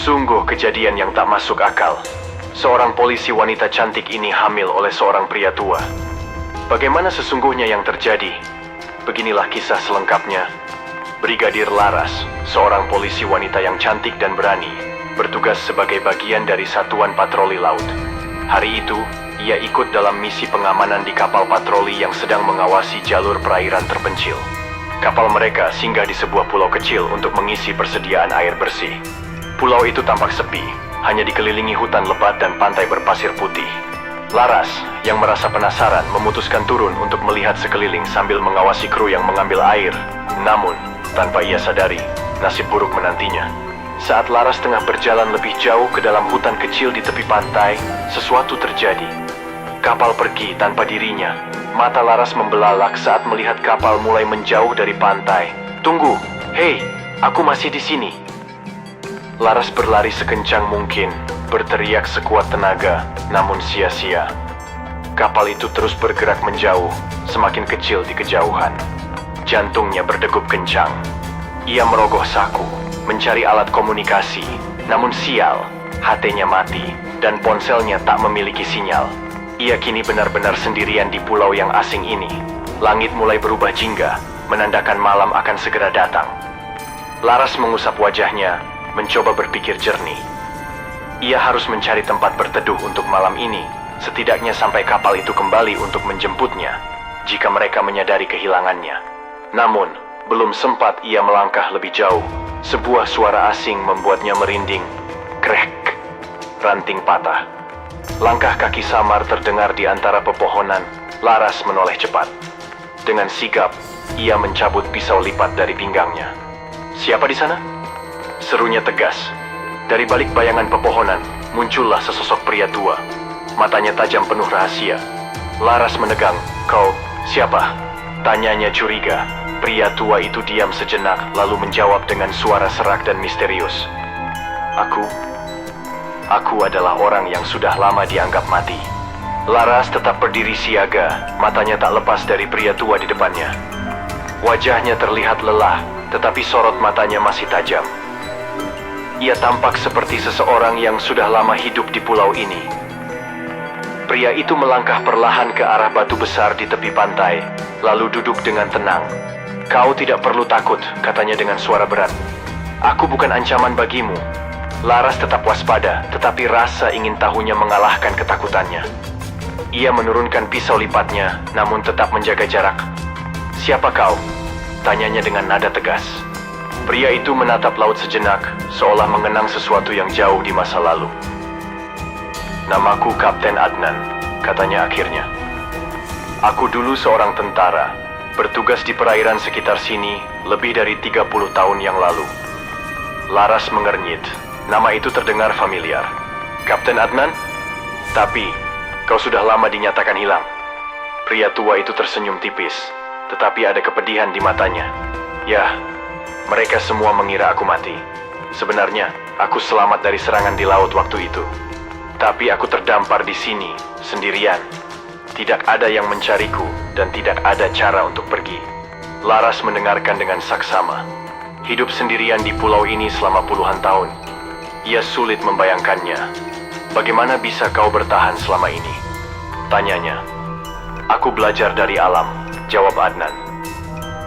Sungguh kejadian yang tak masuk akal. Seorang polisi wanita cantik ini hamil oleh seorang pria tua. Bagaimana sesungguhnya yang terjadi? Beginilah kisah selengkapnya. Brigadir Laras, seorang polisi wanita yang cantik dan berani, bertugas sebagai bagian dari satuan patroli laut. Hari itu, ia ikut dalam misi pengamanan di kapal patroli yang sedang mengawasi jalur perairan terpencil. Kapal mereka singgah di sebuah pulau kecil untuk mengisi persediaan air bersih. Pulau itu tampak sepi, hanya dikelilingi hutan lebat dan pantai berpasir putih. Laras, yang merasa penasaran, memutuskan turun untuk melihat sekeliling sambil mengawasi kru yang mengambil air. Namun, tanpa ia sadari, nasib buruk menantinya. Saat Laras tengah berjalan lebih jauh ke dalam hutan kecil di tepi pantai, sesuatu terjadi. Kapal pergi tanpa dirinya. Mata Laras membelalak saat melihat kapal mulai menjauh dari pantai. "Tunggu, hei, aku masih di sini." Laras berlari sekencang mungkin, berteriak sekuat tenaga, namun sia-sia. Kapal itu terus bergerak menjauh, semakin kecil di kejauhan. Jantungnya berdegup kencang. Ia merogoh saku, mencari alat komunikasi, namun sial, HT-nya mati, dan ponselnya tak memiliki sinyal. Ia kini benar-benar sendirian di pulau yang asing ini. Langit mulai berubah jingga, menandakan malam akan segera datang. Laras mengusap wajahnya, mencoba berpikir jernih. Ia harus mencari tempat berteduh untuk malam ini, setidaknya sampai kapal itu kembali untuk menjemputnya, jika mereka menyadari kehilangannya. Namun, belum sempat ia melangkah lebih jauh, sebuah suara asing membuatnya merinding. Krek, ranting patah. Langkah kaki samar terdengar di antara pepohonan. Laras menoleh cepat. Dengan sigap, ia mencabut pisau lipat dari pinggangnya. "Siapa di sana?" Serunya tegas. Dari balik bayangan pepohonan, muncullah sesosok pria tua. Matanya tajam penuh rahasia. Laras menegang. "Kau, siapa?" Tanyanya curiga. Pria tua itu diam sejenak, lalu menjawab dengan suara serak dan misterius. Aku adalah orang yang sudah lama dianggap mati." Laras tetap berdiri siaga, matanya tak lepas dari pria tua di depannya. Wajahnya terlihat lelah, tetapi sorot matanya masih tajam. Ia tampak seperti seseorang yang sudah lama hidup di pulau ini. Pria itu melangkah perlahan ke arah batu besar di tepi pantai, lalu duduk dengan tenang. "Kau tidak perlu takut," katanya dengan suara berat. "Aku bukan ancaman bagimu." Laras tetap waspada, tetapi rasa ingin tahunya mengalahkan ketakutannya. Ia menurunkan pisau lipatnya, namun tetap menjaga jarak. "Siapa kau?" tanyanya dengan nada tegas. Pria itu menatap laut sejenak, seolah mengenang sesuatu yang jauh di masa lalu. "Namaku Kapten Adnan," katanya akhirnya. "Aku dulu seorang tentara, bertugas di perairan sekitar sini lebih dari 30 tahun yang lalu." Laras mengernyit. Nama itu terdengar familiar. "Kapten Adnan? Tapi, kau sudah lama dinyatakan hilang." Pria tua itu tersenyum tipis, tetapi ada kepedihan di matanya. "Ya, mereka semua mengira aku mati. Sebenarnya, aku selamat dari serangan di laut waktu itu. Tapi aku terdampar di sini, sendirian. Tidak ada yang mencariku, dan tidak ada cara untuk pergi." Laras mendengarkan dengan saksama. Hidup sendirian di pulau ini selama puluhan tahun. Ia sulit membayangkannya. "Bagaimana bisa kau bertahan selama ini?" tanyanya. "Aku belajar dari alam," jawab Adnan.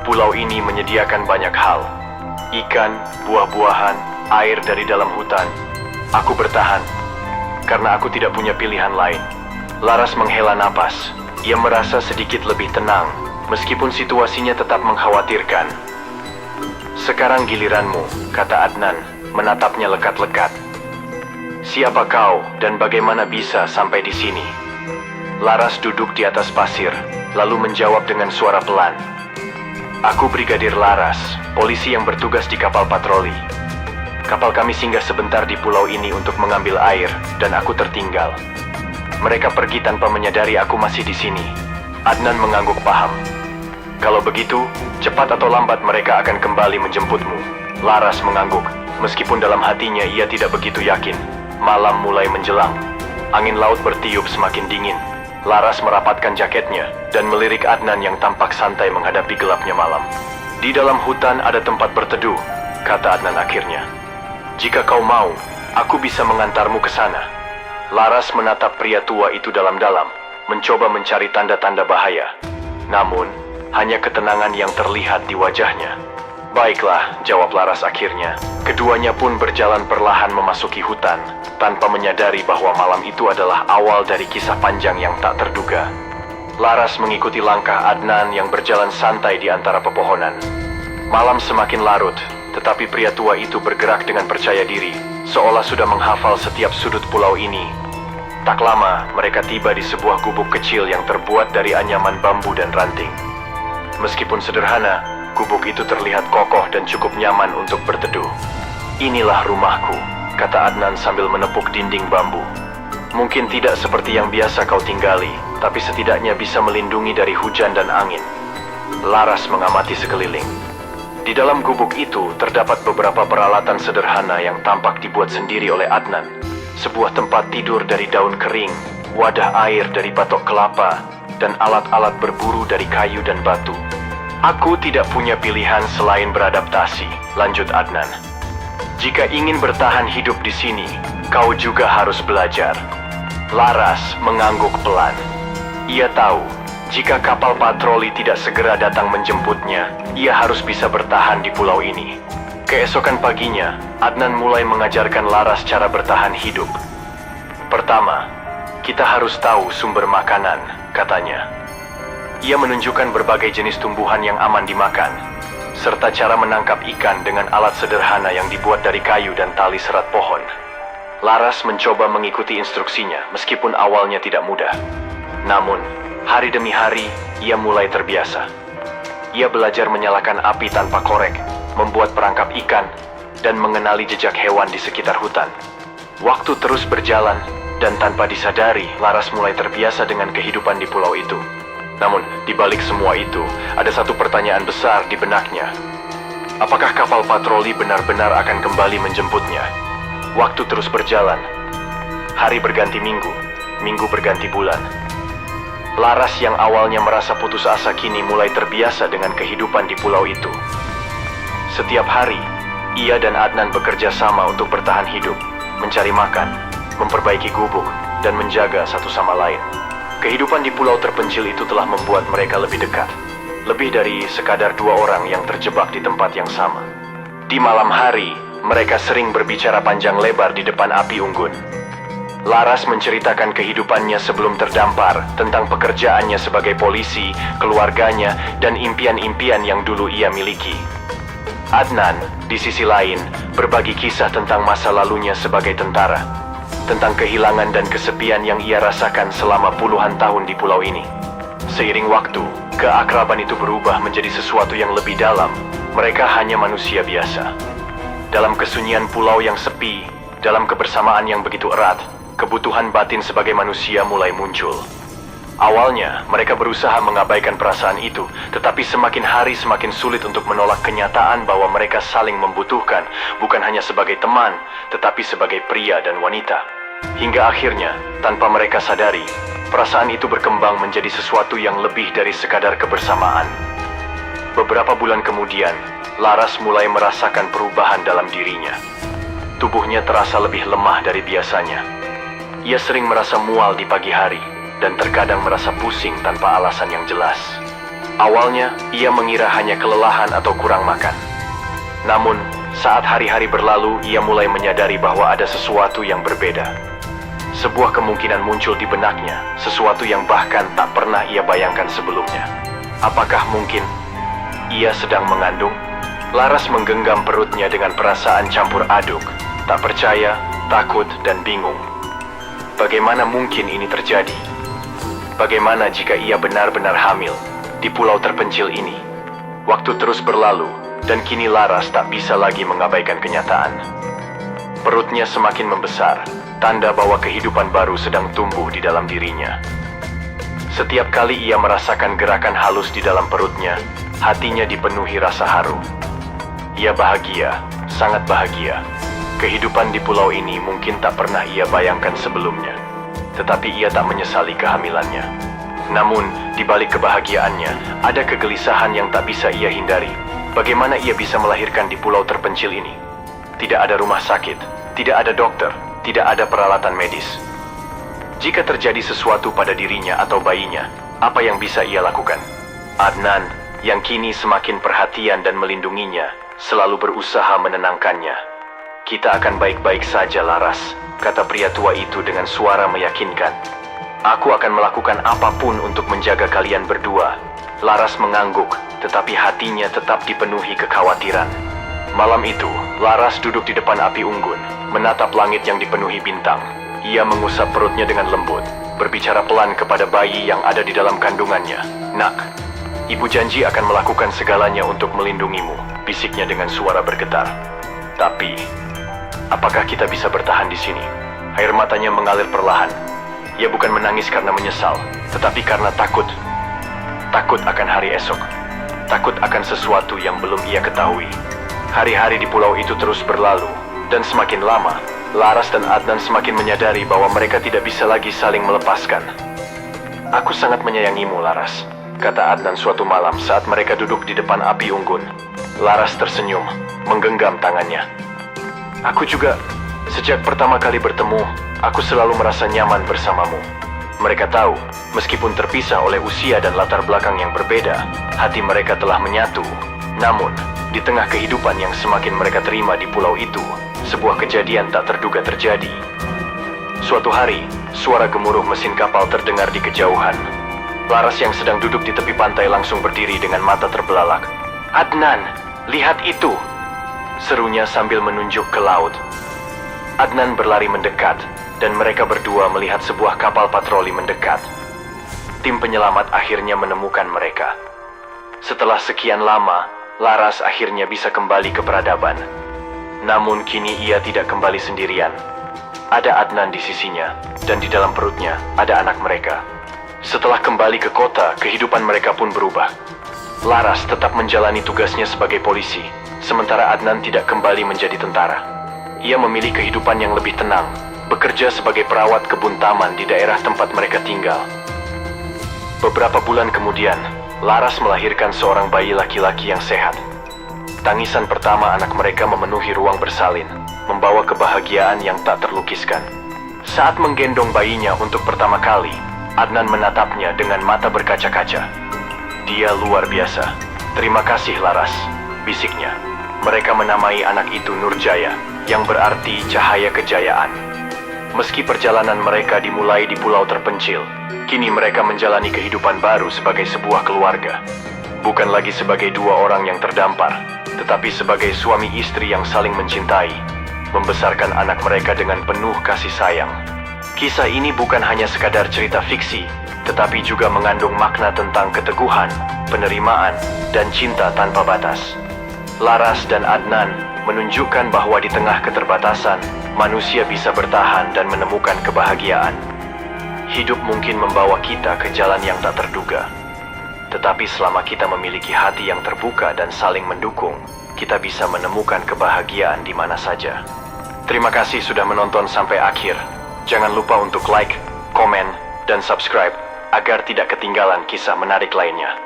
"Pulau ini menyediakan banyak hal. Ikan, buah-buahan, air dari dalam hutan. Aku bertahan karena aku tidak punya pilihan lain." Laras menghela napas. Ia merasa sedikit lebih tenang, meskipun situasinya tetap mengkhawatirkan. "Sekarang giliranmu," kata Adnan, menatapnya lekat-lekat. "Siapa kau dan bagaimana bisa sampai di sini?" Laras duduk di atas pasir, lalu menjawab dengan suara pelan. "Aku Brigadir Laras, polisi yang bertugas di kapal patroli. Kapal kami singgah sebentar di pulau ini untuk mengambil air, dan aku tertinggal. Mereka pergi tanpa menyadari aku masih di sini." Adnan mengangguk paham. "Kalau begitu, cepat atau lambat mereka akan kembali menjemputmu." Laras mengangguk, meskipun dalam hatinya ia tidak begitu yakin. Malam mulai menjelang. Angin laut bertiup semakin dingin. Laras merapatkan jaketnya dan melirik Adnan yang tampak santai menghadapi gelapnya malam. "Di dalam hutan ada tempat berteduh," kata Adnan akhirnya. "Jika kau mau, Aku bisa mengantarmu ke sana. Laras menatap pria tua itu dalam-dalam, mencoba mencari tanda-tanda bahaya. Namun, hanya ketenangan yang terlihat di wajahnya. Baiklah, jawab Laras akhirnya. Keduanya pun berjalan perlahan memasuki hutan, tanpa menyadari bahwa malam itu adalah awal dari kisah panjang yang tak terduga. Laras mengikuti langkah Adnan yang berjalan santai di antara pepohonan. Malam semakin larut, tetapi pria tua itu bergerak dengan percaya diri, seolah sudah menghafal setiap sudut pulau ini. Tak lama, mereka tiba di sebuah gubuk kecil yang terbuat dari anyaman bambu dan ranting. Meskipun sederhana, gubuk itu terlihat kokoh dan cukup nyaman untuk berteduh. Inilah rumahku, kata Adnan sambil menepuk dinding bambu. Mungkin tidak seperti yang biasa kau tinggali, tapi setidaknya bisa melindungi dari hujan dan angin. Laras mengamati sekeliling. Di dalam gubuk itu terdapat beberapa peralatan sederhana yang tampak dibuat sendiri oleh Adnan. Sebuah tempat tidur dari daun kering, wadah air dari batok kelapa, dan alat-alat berburu dari kayu dan batu. Aku tidak punya pilihan selain beradaptasi, lanjut Adnan. Jika ingin bertahan hidup di sini, kau juga harus belajar. Laras mengangguk pelan. Ia tahu, jika kapal patroli tidak segera datang menjemputnya, ia harus bisa bertahan di pulau ini. Keesokan paginya, Adnan mulai mengajarkan Laras cara bertahan hidup. Pertama, kita harus tahu sumber makanan, katanya. Ia menunjukkan berbagai jenis tumbuhan yang aman dimakan, serta cara menangkap ikan dengan alat sederhana yang dibuat dari kayu dan tali serat pohon. Laras mencoba mengikuti instruksinya, meskipun awalnya tidak mudah. Namun, hari demi hari, ia mulai terbiasa. Ia belajar menyalakan api tanpa korek, membuat perangkap ikan, dan mengenali jejak hewan di sekitar hutan. Waktu terus berjalan, dan tanpa disadari, Laras mulai terbiasa dengan kehidupan di pulau itu. Namun, di balik semua itu, ada satu pertanyaan besar di benaknya. Apakah kapal patroli benar-benar akan kembali menjemputnya? Waktu terus berjalan. Hari berganti minggu, minggu berganti bulan. Laras yang awalnya merasa putus asa kini mulai terbiasa dengan kehidupan di pulau itu. Setiap hari, ia dan Adnan bekerja sama untuk bertahan hidup, mencari makan, memperbaiki gubuk, dan menjaga satu sama lain. Kehidupan di pulau terpencil itu telah membuat mereka lebih dekat. Lebih dari sekadar dua orang yang terjebak di tempat yang sama. Di malam hari, mereka sering berbicara panjang lebar di depan api unggun. Laras menceritakan kehidupannya sebelum terdampar, tentang pekerjaannya sebagai polisi, keluarganya, dan impian-impian yang dulu ia miliki. Adnan, di sisi lain, berbagi kisah tentang masa lalunya sebagai tentara, tentang kehilangan dan kesepian yang ia rasakan selama puluhan tahun di pulau ini. Seiring waktu, keakraban itu berubah menjadi sesuatu yang lebih dalam. Mereka hanya manusia biasa. Dalam kesunyian pulau yang sepi, dalam kebersamaan yang begitu erat, kebutuhan batin sebagai manusia mulai muncul. Awalnya, mereka berusaha mengabaikan perasaan itu, tetapi semakin hari semakin sulit untuk menolak kenyataan bahwa mereka saling membutuhkan, bukan hanya sebagai teman, tetapi sebagai pria dan wanita. Hingga akhirnya, tanpa mereka sadari, perasaan itu berkembang menjadi sesuatu yang lebih dari sekadar kebersamaan. Beberapa bulan kemudian, Laras mulai merasakan perubahan dalam dirinya. Tubuhnya terasa lebih lemah dari biasanya. Ia sering merasa mual di pagi hari, dan terkadang merasa pusing tanpa alasan yang jelas. Awalnya, ia mengira hanya kelelahan atau kurang makan. Namun, saat hari-hari berlalu, ia mulai menyadari bahwa ada sesuatu yang berbeda. Sebuah kemungkinan muncul di benaknya, sesuatu yang bahkan tak pernah ia bayangkan sebelumnya. Apakah mungkin ia sedang mengandung? Laras menggenggam perutnya dengan perasaan campur aduk, tak percaya, takut, dan bingung. Bagaimana mungkin ini terjadi? Bagaimana jika ia benar-benar hamil di pulau terpencil ini? Waktu terus berlalu, dan kini Laras tak bisa lagi mengabaikan kenyataan. Perutnya semakin membesar, tanda bahwa kehidupan baru sedang tumbuh di dalam dirinya. Setiap kali ia merasakan gerakan halus di dalam perutnya, hatinya dipenuhi rasa haru. Ia bahagia, sangat bahagia. Kehidupan di pulau ini mungkin tak pernah ia bayangkan sebelumnya. Tetapi ia tak menyesali kehamilannya. Namun, di balik kebahagiaannya, ada kegelisahan yang tak bisa ia hindari. Bagaimana ia bisa melahirkan di pulau terpencil ini? Tidak ada rumah sakit, Tidak ada dokter, tidak ada peralatan medis. Jika terjadi sesuatu pada dirinya atau bayinya, apa yang bisa ia lakukan? Adnan, yang kini semakin perhatian dan melindunginya, selalu berusaha menenangkannya. Kita akan baik-baik saja, Laras, kata pria tua itu dengan suara meyakinkan. Aku akan melakukan apapun untuk menjaga kalian berdua. Laras mengangguk, tetapi hatinya tetap dipenuhi kekhawatiran. Malam itu, Laras duduk di depan api unggun, menatap langit yang dipenuhi bintang. Ia mengusap perutnya dengan lembut, berbicara pelan kepada bayi yang ada di dalam kandungannya. Nak, ibu janji akan melakukan segalanya untuk melindungimu, bisiknya dengan suara bergetar. Tapi, apakah kita bisa bertahan di sini? Air matanya mengalir perlahan. Ia bukan menangis karena menyesal, tetapi karena takut. Takut akan hari esok. Takut akan sesuatu yang belum ia ketahui. Hari-hari di pulau itu terus berlalu, dan semakin lama, Laras dan Adnan semakin menyadari bahwa mereka tidak bisa lagi saling melepaskan. Aku sangat menyayangimu, Laras, kata Adnan suatu malam saat mereka duduk di depan api unggun. Laras tersenyum, menggenggam tangannya. Aku juga, sejak pertama kali bertemu, aku selalu merasa nyaman bersamamu. Mereka tahu, meskipun terpisah oleh usia dan latar belakang yang berbeda, hati mereka telah menyatu. Namun, di tengah kehidupan yang semakin mereka terima di pulau itu, sebuah kejadian tak terduga terjadi. Suatu hari, suara gemuruh mesin kapal terdengar di kejauhan. Laras yang sedang duduk di tepi pantai langsung berdiri dengan mata terbelalak. Adnan, lihat itu! Serunya sambil menunjuk ke laut. Adnan berlari mendekat, dan mereka berdua melihat sebuah kapal patroli mendekat. Tim penyelamat akhirnya menemukan mereka. Setelah sekian lama, Laras akhirnya bisa kembali ke peradaban. Namun kini ia tidak kembali sendirian. Ada Adnan di sisinya, dan di dalam perutnya ada anak mereka. Setelah kembali ke kota, kehidupan mereka pun berubah. Laras tetap menjalani tugasnya sebagai polisi, sementara Adnan tidak kembali menjadi tentara. Ia memilih kehidupan yang lebih tenang, bekerja sebagai perawat kebun taman di daerah tempat mereka tinggal. Beberapa bulan kemudian, Laras melahirkan seorang bayi laki-laki yang sehat. Tangisan pertama anak mereka memenuhi ruang bersalin, membawa kebahagiaan yang tak terlukiskan. Saat menggendong bayinya untuk pertama kali, Adnan menatapnya dengan mata berkaca-kaca. Dia luar biasa. Terima kasih, Laras, bisiknya. Mereka menamai anak itu Nurjaya, yang berarti cahaya kejayaan. Meski perjalanan mereka dimulai di pulau terpencil, kini mereka menjalani kehidupan baru sebagai sebuah keluarga. Bukan lagi sebagai dua orang yang terdampar, tetapi sebagai suami istri yang saling mencintai, membesarkan anak mereka dengan penuh kasih sayang. Kisah ini bukan hanya sekadar cerita fiksi, tetapi juga mengandung makna tentang keteguhan, penerimaan, dan cinta tanpa batas. Laras dan Adnan menunjukkan bahwa di tengah keterbatasan, manusia bisa bertahan dan menemukan kebahagiaan. Hidup mungkin membawa kita ke jalan yang tak terduga. Tetapi selama kita memiliki hati yang terbuka dan saling mendukung, kita bisa menemukan kebahagiaan di mana saja. Terima kasih sudah menonton sampai akhir. Jangan lupa untuk like, komen, dan subscribe agar tidak ketinggalan kisah menarik lainnya.